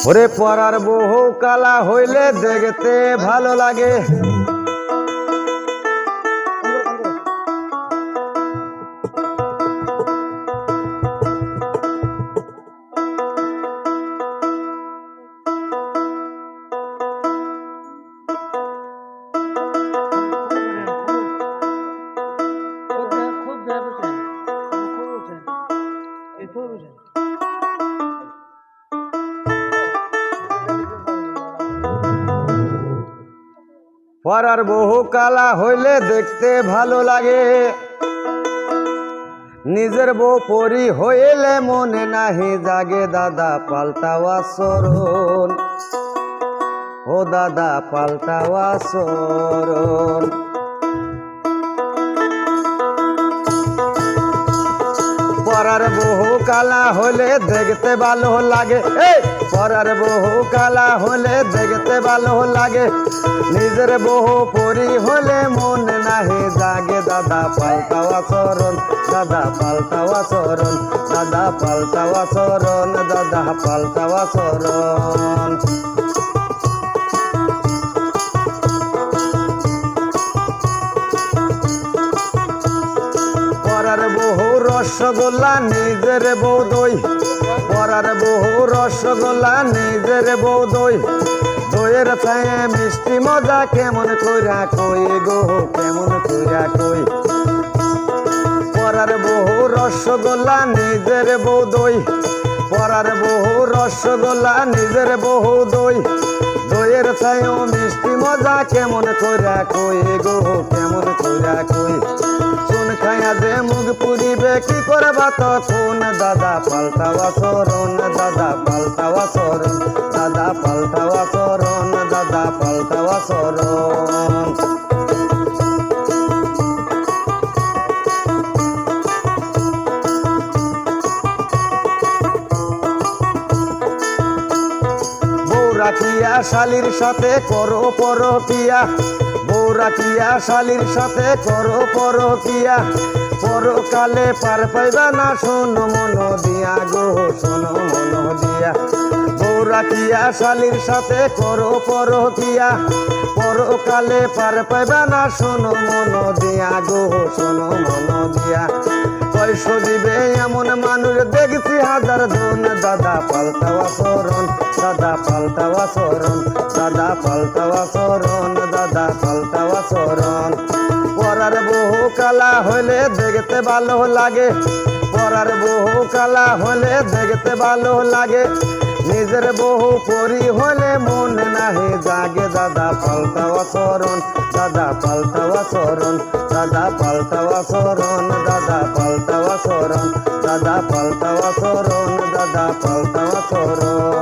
ওরে পরার বহু কালা হইলে দেখতে ভালো লাগে। পরার বহু কালা হইলে দেখতে ভালো লাগে, নিজের বউ পরি হইলে মনে নাহি জাগে। দাদা পাল্টাও আচরণ, ও দাদা পাল্টাও আচরণ। পরার বহু কালা হলে দেখতে ভালো লাগে, পরার বহু কালা হলে দেখতে ভালো লাগে, নিজের বহু পরি হলে মনে নাহি জাগে। দাদা পাল্টাও আচরণ, দাদা পাল্টাও আচরণ, দাদা পাল্টাও আচরণ, দাদা পাল্টাও আচরণ। পরার বহু রসগোল্লা নিজের বউ দই, পরার বহু রসগোল্লা নিজের বউ দই, দইয়ের ছায়ে মিষ্টি মজা কেমন কইরা কই গো, কেমন কইরা কই। পরার বহু রসগোল্লা নিজের বউ দই, পরার বহু রসগোল্লা নিজের বহু দই, দইয়ের ছায়ে মিষ্টি মজা কেমন কইরা কই গো, কেমন কইরা কই। চুন খাইয়া যে মুখ পুরিবে কি করবা তখন, দাদা পাল্টাও আচরণ, দাদা পাল্টাও আচরণ, দাদা পাল্টাও আচরণ, দাদা পাল্টাও আচরণ। বউ রাখিয়া শালির সাথে করো পরকিয়া, বউ রাখিয়া শালির সাথে করো পরকিয়া, পরকালে পার পাইবা না শোনো মন দিয়া গো, শোনো মন দিয়া। বউ রাখিয়া শালির সাথে করো পরকিয়া, পরকালে পার পাইবা না শোনো মন দিয়া গো, শোনো মন দিয়া। পয়সা দিবে এমন মানুষ দেখছি হাজার জন, দাদা পাল্টাও আচরণ, দাদা পাল্টাও আচরণ, দাদা পাল্টাও আচরণ, দাদা পাল্টাও আচরণ। পরার বহু কালা হইলে দেখতে ভালো লাগে, পরার বহু কালা হলে দেখতে ভালো লাগে, নিজের বহু পরি হলে মনে নাহি জাগে। দাদা পাল্টাও আচরণ, দাদা পাল্টাও আচরণ, দাদা পাল্টাও আচরণ, দাদা পাল্টাও আচরণ, দাদা পাল্টাও আচরণ, দাদা পাল্টাও আচরণ।